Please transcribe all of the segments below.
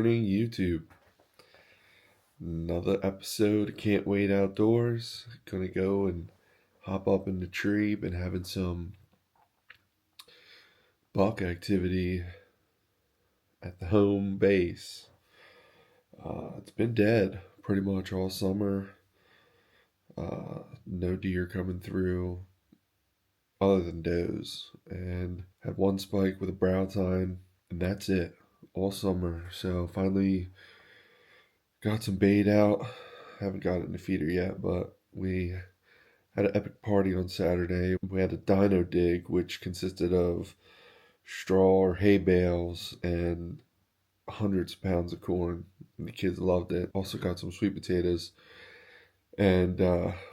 morning, YouTube. Another episode. Can't wait outdoors. Gonna go and hop up in the tree. Been having some buck activity at the home base. It's been dead pretty much all summer. No deer coming through other than does. And had one spike with a brow tine, and that's it all summer. So finally got some bait out. Haven't got it in the feeder yet, but we had an epic party on Saturday. We had a dino dig, which consisted of straw or hay bales and hundreds of pounds of corn. And the kids loved it. Also got some sweet potatoes and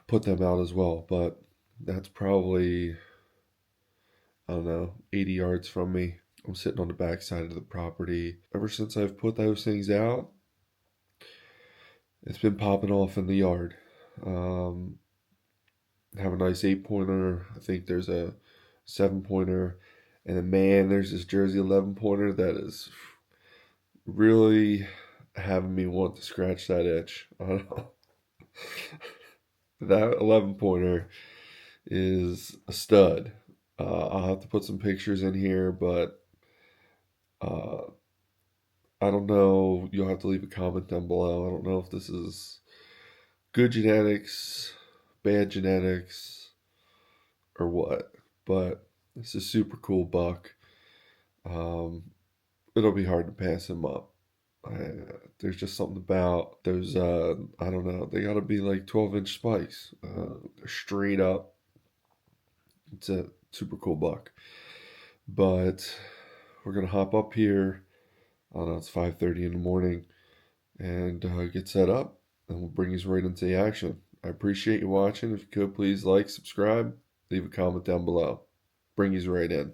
put them out as well. But that's probably, I don't know, 80 yards from me. I'm sitting on the back side of the property. Ever since I've put those things out, it's been popping off in the yard. Have a nice 8-pointer. I think there's a 7-pointer. And then, man, there's this Jersey 11-pointer that is really having me want to scratch that itch. I don't know. That 11-pointer is a stud. I'll have to put some pictures in here, but I don't know. You'll have to leave a comment down below. I don't know if this is good genetics, bad genetics, or what, but it's a super cool buck. It'll be hard to pass him up. There's just something about those, I don't know, they gotta be like 12-inch spikes. They're straight up. It's a super cool buck. But we're gonna hop up here. I don't know, it's 5:30 in the morning, and get set up, and we'll bring you right into the action. I appreciate you watching. If you could, please like, subscribe, leave a comment down below. Bring you right in.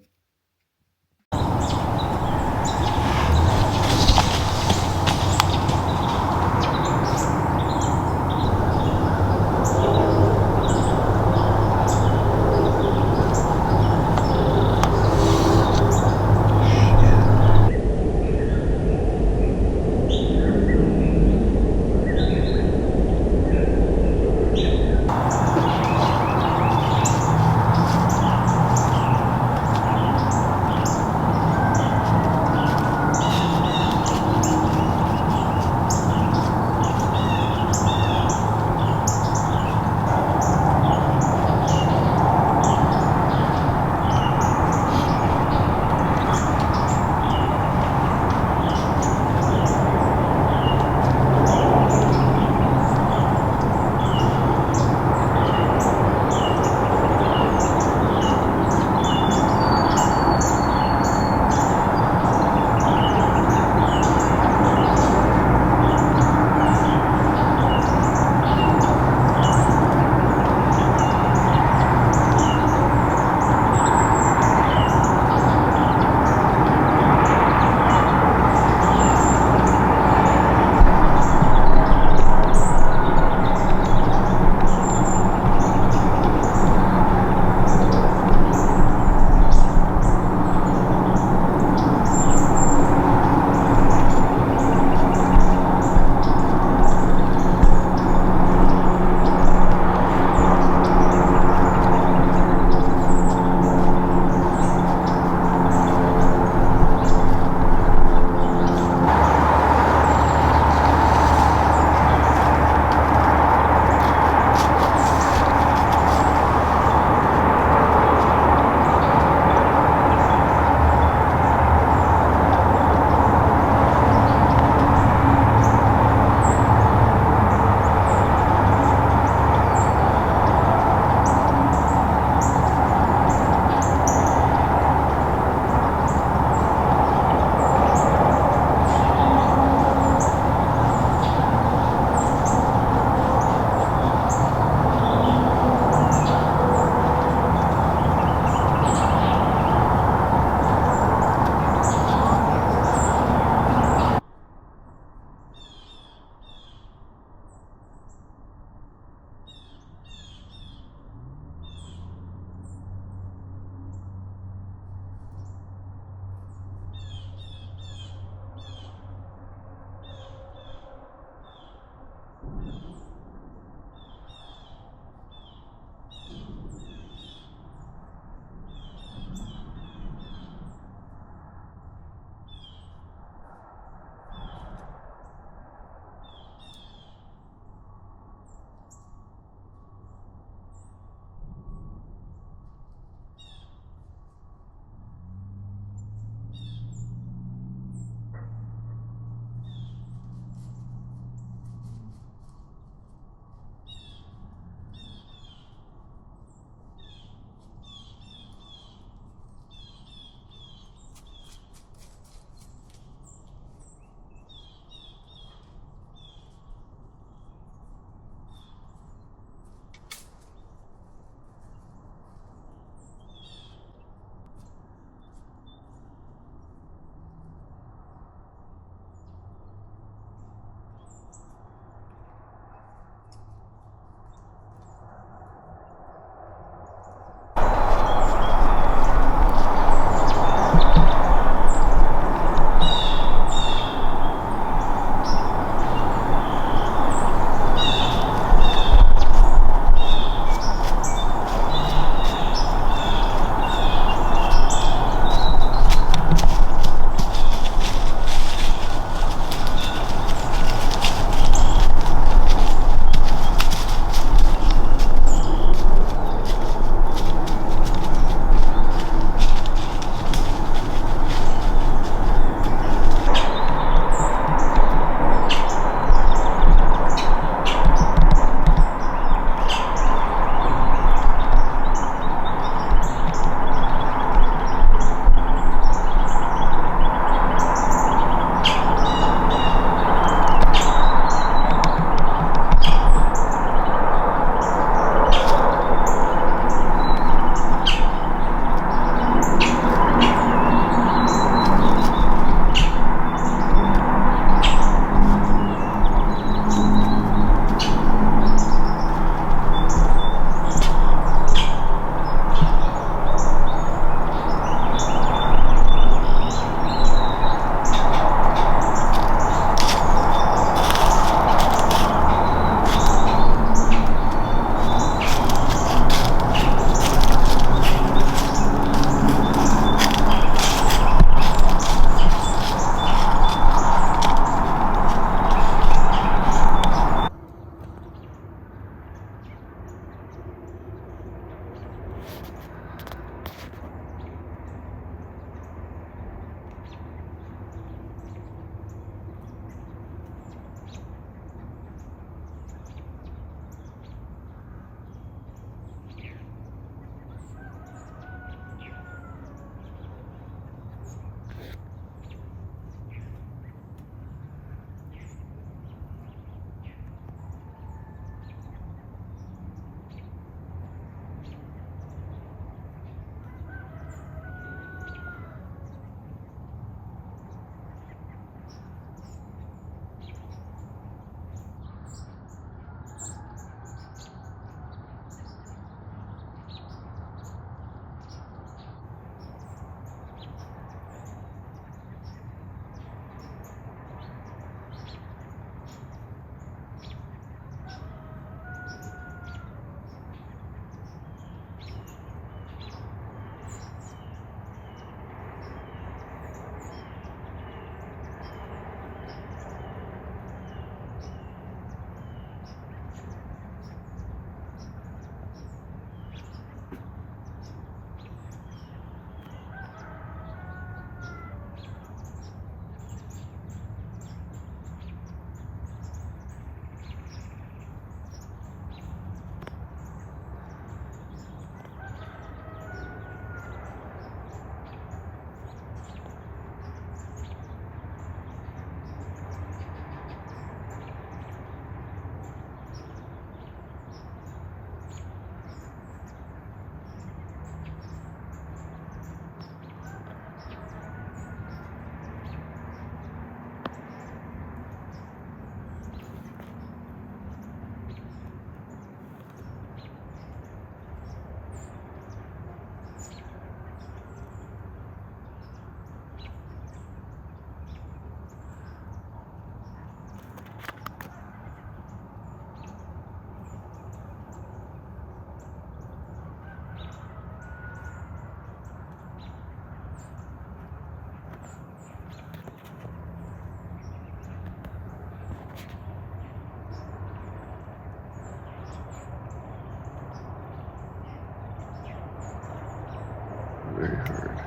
very hard.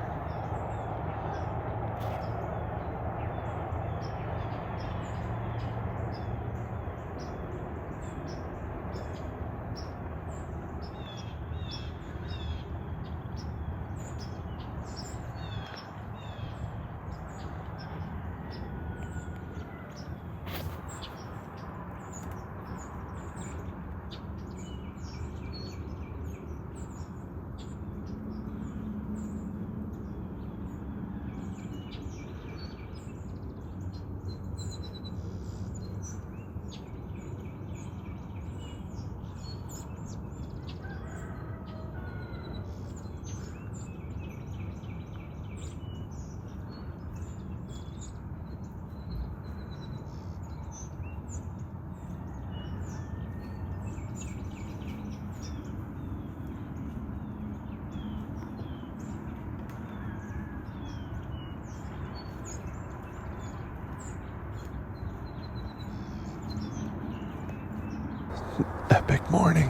Epic morning.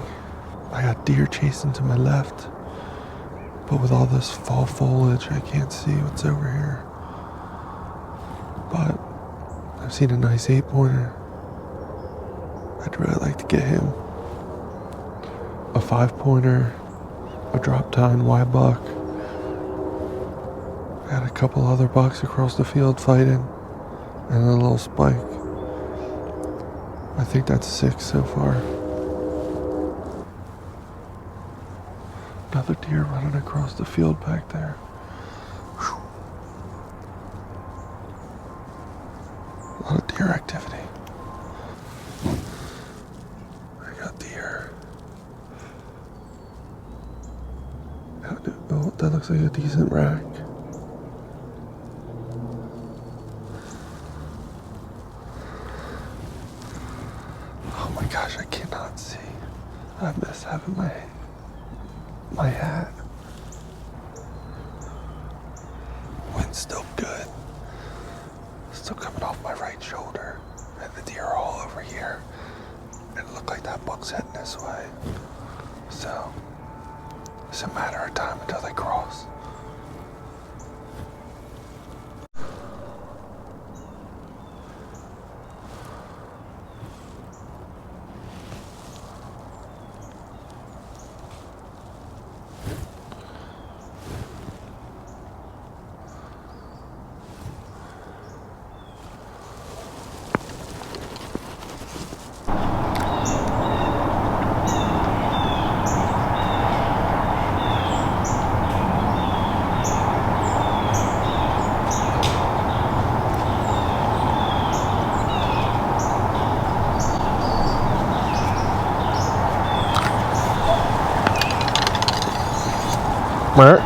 I got deer chasing to my left, but with all this fall foliage, I can't see what's over here. But I've seen a nice 8-pointer. I'd really like to get him. A 5-pointer, a drop tine white buck. Got a couple other bucks across the field fighting, and a little spike. I think that's 6 so far. Another deer running across the field back there. Whew. A lot of deer activity. I got deer. Oh, that looks like a decent rack. Oh my gosh, I cannot see. I miss having my hat. Wind's still good. Still coming off my right shoulder. And the deer are all over here. And it looked like that buck's heading this way. So it's a matter of time until they cross. Where?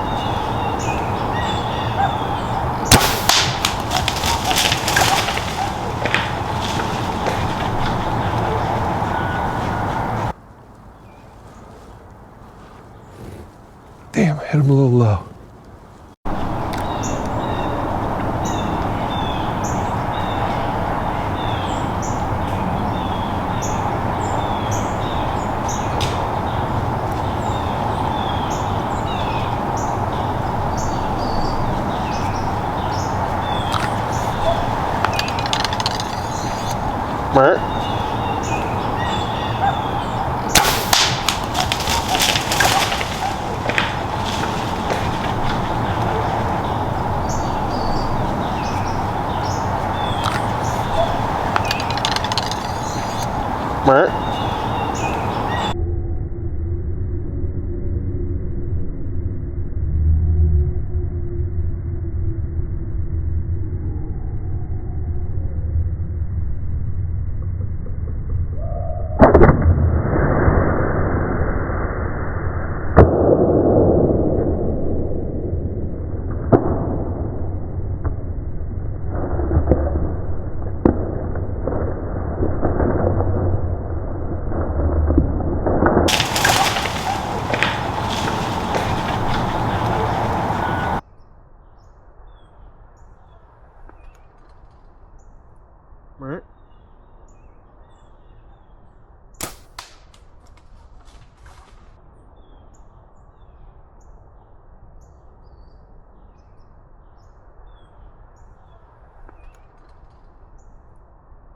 Damn, I hit him a little low. Where? Where?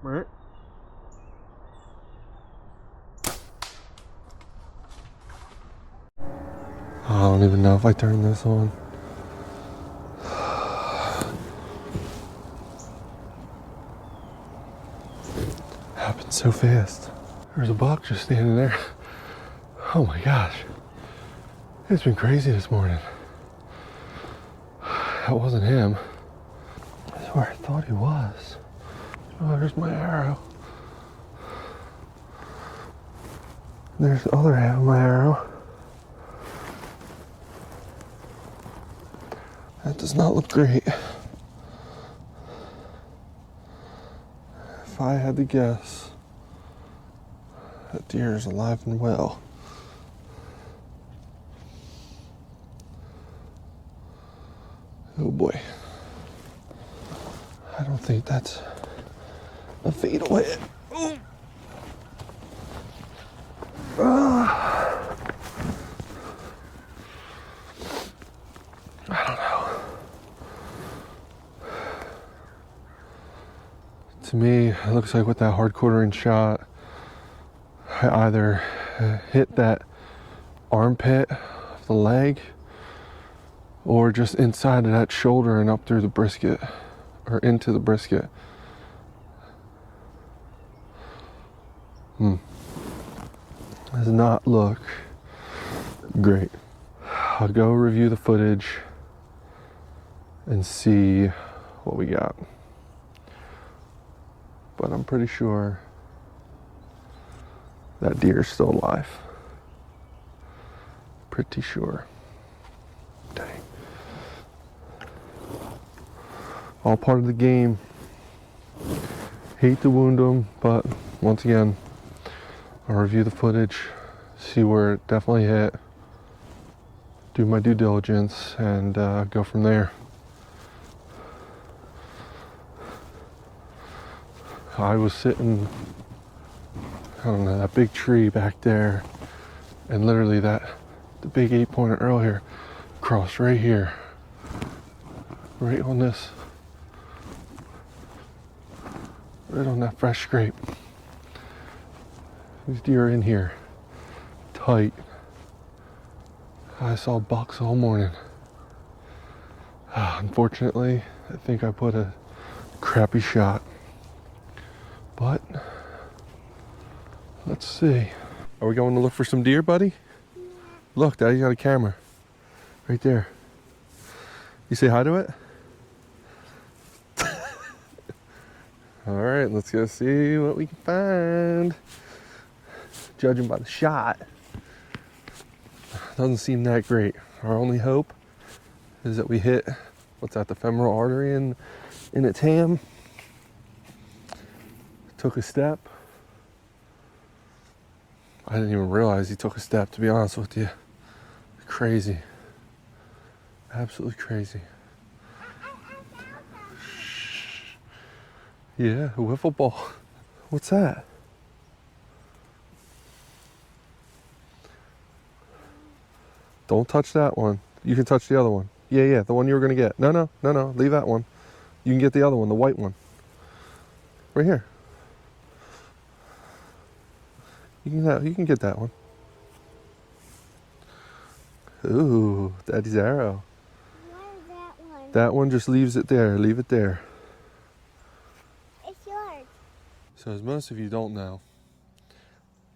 Right. I don't even know if I turned this on. Happened so fast. There's a buck just standing there. Oh my gosh. It's been crazy this morning. That wasn't him. That's where I thought he was. Oh, there's my arrow. There's the other half of my arrow. That does not look great. If I had to guess, that deer is alive and well. Oh boy. I don't think that's a fatal hit. Oh. I don't know. To me, it looks like with that hard quartering shot, I either hit that armpit of the leg or just inside of that shoulder and up through the brisket, or into the brisket. Does not look great. I'll go review the footage and see what we got. But I'm pretty sure that deer is still alive. Pretty sure. Dang. All part of the game. Hate to wound them, but once again, I'll review the footage, see where it definitely hit, do my due diligence, and go from there. I was sitting, I don't know, that big tree back there, and literally the big 8-pointer arrow here crossed right here, right on this, right on that fresh scrape. These deer are in here, tight. I saw bucks all morning. Unfortunately, I think I put a crappy shot. But, let's see. Are we going to look for some deer, buddy? Yeah. Look, Daddy got a camera. Right there. You say hi to it? Alright, let's go see what we can find. Judging by the shot, doesn't seem that great. Our only hope is that we hit, what's that, the femoral artery in its ham. Took a step. I didn't even realize he took a step, to be honest with you. Crazy. Absolutely crazy. Yeah, a wiffle ball. What's that? Don't touch that one. You can touch the other one. Yeah, the one you were going to get. No, leave that one. You can get the other one, the white one. Right here. You can get that one. Ooh, Daddy's arrow. What is that one? That one just leaves it there. Leave it there. It's yours. So as most of you don't know,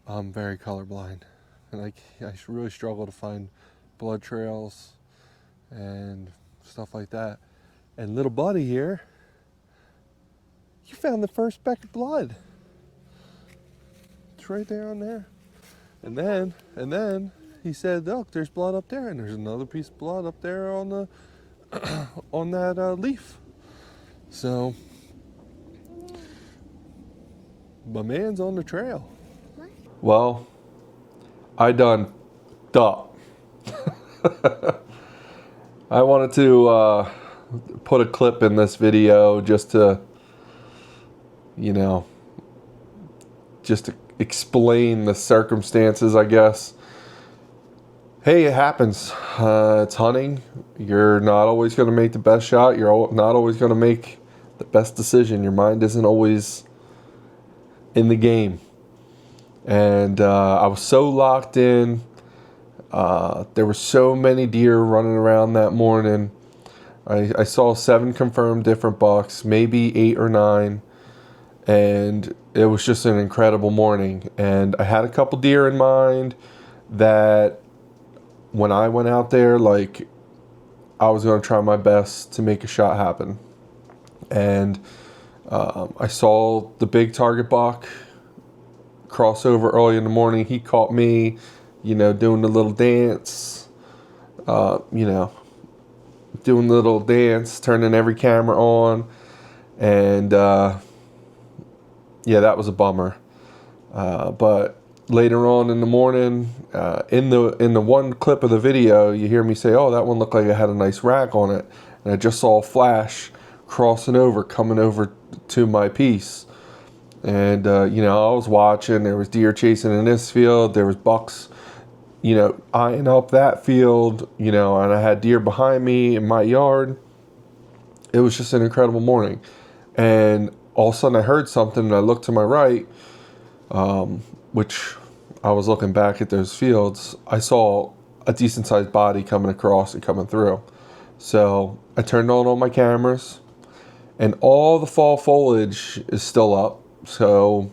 I'm very colorblind. And I really struggle to find blood trails and stuff like that. And little buddy here, you found the first speck of blood. It's right there on there. And then he said, look, there's blood up there, and there's another piece of blood up there on the on that leaf. So my man's on the trail. What? Well, I done duh. I wanted to put a clip in this video just to, just to explain the circumstances, I guess. Hey, it happens. It's hunting. You're not always going to make the best shot. You're not always going to make the best decision. Your mind isn't always in the game. And I was so locked in. There were so many deer running around that morning. I saw 7 confirmed different bucks, maybe 8 or 9. And it was just an incredible morning. And I had a couple deer in mind that when I went out there, like, I was going to try my best to make a shot happen. And I saw the big target buck cross over early in the morning. He caught me, doing the little dance, doing the little dance, turning every camera on. And, yeah, that was a bummer. But later on in the morning, in the one clip of the video, you hear me say, "Oh, that one looked like it had a nice rack on it," and I just saw a flash crossing over, coming over to my piece. And I was watching. There was deer chasing in this field. There was bucks, eyeing up that field. And I had deer behind me in my yard. It was just an incredible morning. And all of a sudden I heard something, and I looked to my right, which I was looking back at those fields. I saw a decent sized body coming across and coming through. So I turned on all my cameras, and all the fall foliage is still up. So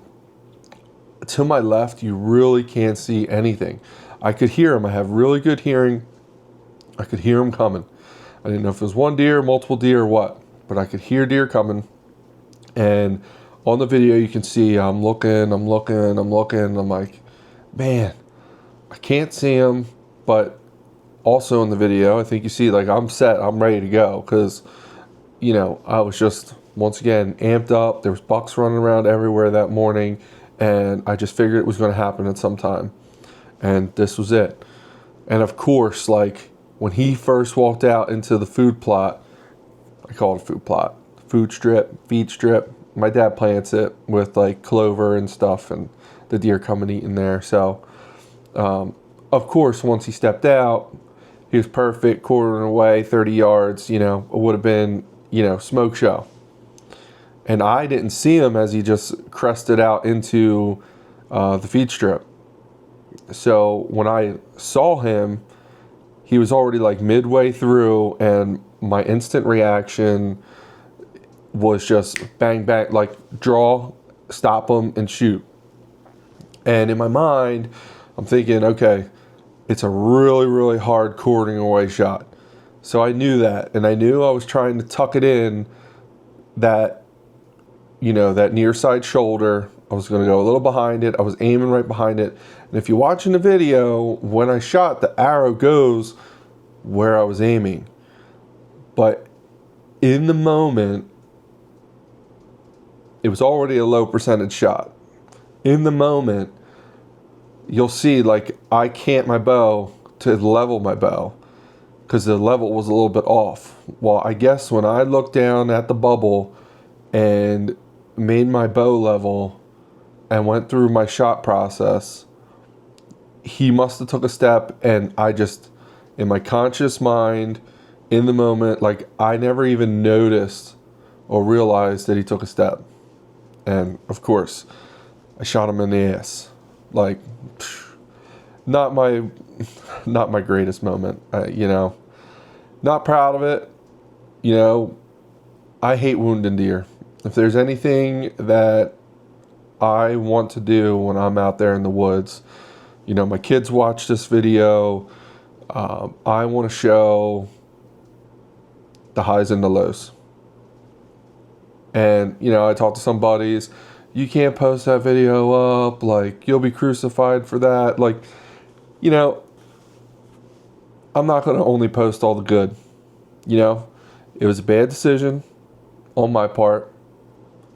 to my left, you really can't see anything. I could hear him. I have really good hearing. I could hear him coming. I didn't know if it was one deer, multiple deer, or what, but I could hear deer coming. And on the video, you can see I'm looking. I'm like, man, I can't see him. But also in the video, I think you see, like, I'm set. I'm ready to go because, I was just, once again, amped up. There was bucks running around everywhere that morning. And I just figured it was going to happen at some time. And this was it. And of course, like, when he first walked out into the food plot, I call it a food plot, feed strip. My dad plants it with, like, clover and stuff, and the deer come and eat in there. So, of course, once he stepped out, he was perfect, quartering away, 30 yards, it would have been, smoke show. And I didn't see him as he just crested out into the feed strip. So when I saw him, he was already, like, midway through, and my instant reaction was just bang, bang, like, draw, stop him, and shoot. And in my mind, I'm thinking, okay, it's a really, really hard quartering away shot. So I knew that, and I knew I was trying to tuck it in that, that near side shoulder. I was going to go a little behind it. I was aiming right behind it. And if you watch in the video, when I shot, the arrow goes where I was aiming. But in the moment, it was already a low percentage shot. In the moment, you'll see, like, I cant my bow to level my bow because the level was a little bit off. Well, I guess when I looked down at the bubble and made my bow level and went through my shot process, he must have took a step, and I just, in my conscious mind, in the moment, like, I never even noticed or realized that he took a step. And of course, I shot him in the ass. Like, not my greatest moment. Not proud of it. I hate wounding deer. If there's anything that I want to do when I'm out there in the woods, my kids watch this video. I want to show the highs and the lows. And, I talked to some buddies, you can't post that video up, like, you'll be crucified for that. Like, I'm not going to only post all the good. It was a bad decision on my part,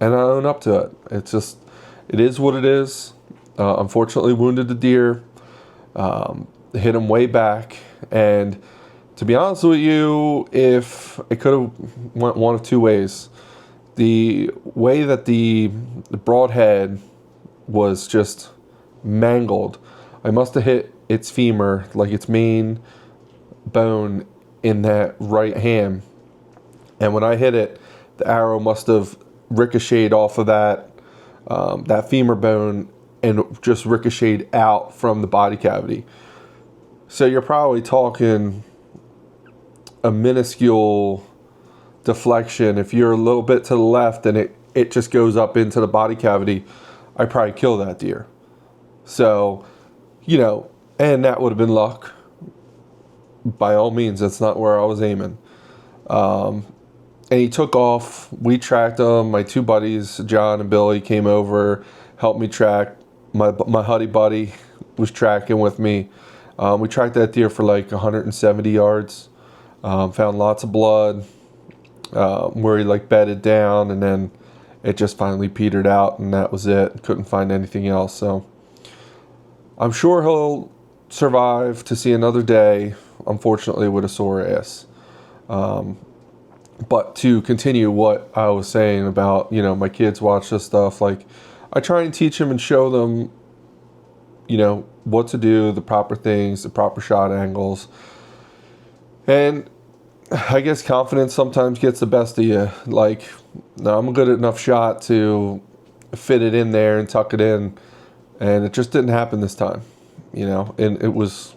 and I own up to it. It is what it is. Unfortunately, wounded the deer, hit him way back, and to be honest with you, if it could have went one of two ways. The way that the broadhead was just mangled, I must have hit its femur, like its main bone in that right ham. And when I hit it, the arrow must have ricocheted off of that that femur bone, and just ricocheted out from the body cavity. So you're probably talking a minuscule deflection. If you're a little bit to the left and it just goes up into the body cavity, I'd probably kill that deer. So, and that would have been luck. By all means, that's not where I was aiming. And he took off. We tracked him. My two buddies, John and Billy, came over, helped me track. My Huddy buddy was tracking with me. We tracked that deer for like 170 yards. Found lots of blood where he like bedded down, and then it just finally petered out, and that was it. Couldn't find anything else. So I'm sure he'll survive to see another day, unfortunately with a sore ass. But to continue what I was saying about, my kids watch this stuff, like I try and teach them and show them, what to do, the proper things, the proper shot angles. And I guess confidence sometimes gets the best of you. Like, no, I'm a good enough shot to fit it in there and tuck it in. And it just didn't happen this time, and it was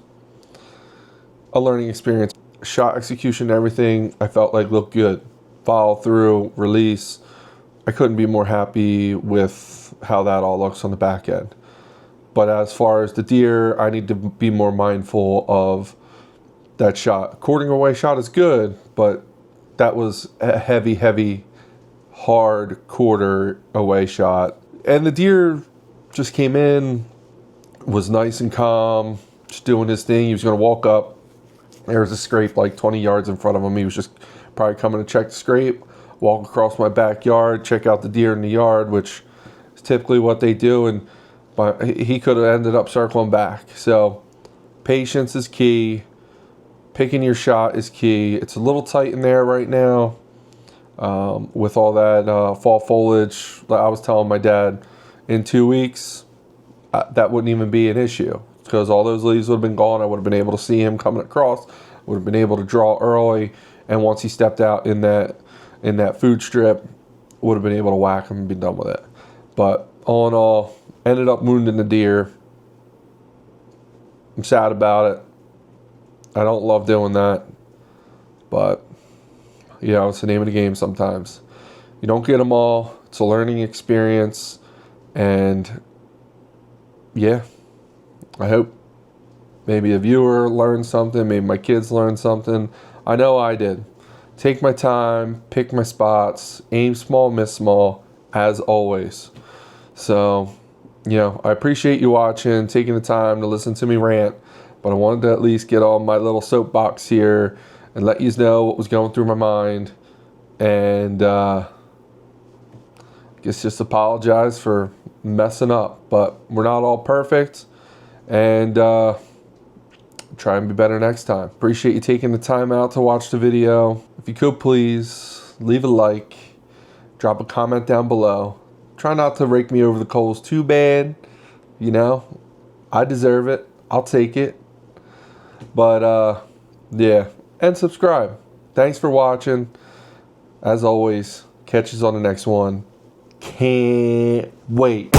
a learning experience. Shot execution, everything I felt like looked good. Follow through, release. I couldn't be more happy with how that all looks on the back end. But as far as the deer, I need to be more mindful of that shot. Quartering away shot is good, but that was a heavy, hard quarter away shot. And the deer just came in, was nice and calm, just doing his thing. He was going to walk up. There was a scrape like 20 yards in front of him. He was just probably coming to check the scrape, walk across my backyard, check out the deer in the yard, which is typically what they do. And he could have ended up circling back. So patience is key. Picking your shot is key. It's a little tight in there right now with all that fall foliage. I was telling my dad in 2 weeks, that wouldn't even be an issue. Because all those leaves would have been gone. I would have been able to see him coming across. Would have been able to draw early, and once he stepped out in that food strip, would have been able to whack him and be done with it. But all in all, ended up wounding the deer. I'm sad about it. I don't love doing that, but it's the name of the game. Sometimes you don't get them all. It's a learning experience, and I hope maybe a viewer learned something. Maybe my kids learned something. I know I did. Take my time, pick my spots, aim small, miss small, as always. So, I appreciate you watching, taking the time to listen to me rant, but I wanted to at least get on my little soapbox here and let you know what was going through my mind. And I guess just apologize for messing up, but we're not all perfect. And try and be better next time. Appreciate you taking the time out to watch the video. If you could please leave a like, drop a comment down below. Try not to rake me over the coals too bad. I deserve it. I'll take it. But and subscribe. Thanks for watching. As always, catch us on the next one. Can't wait.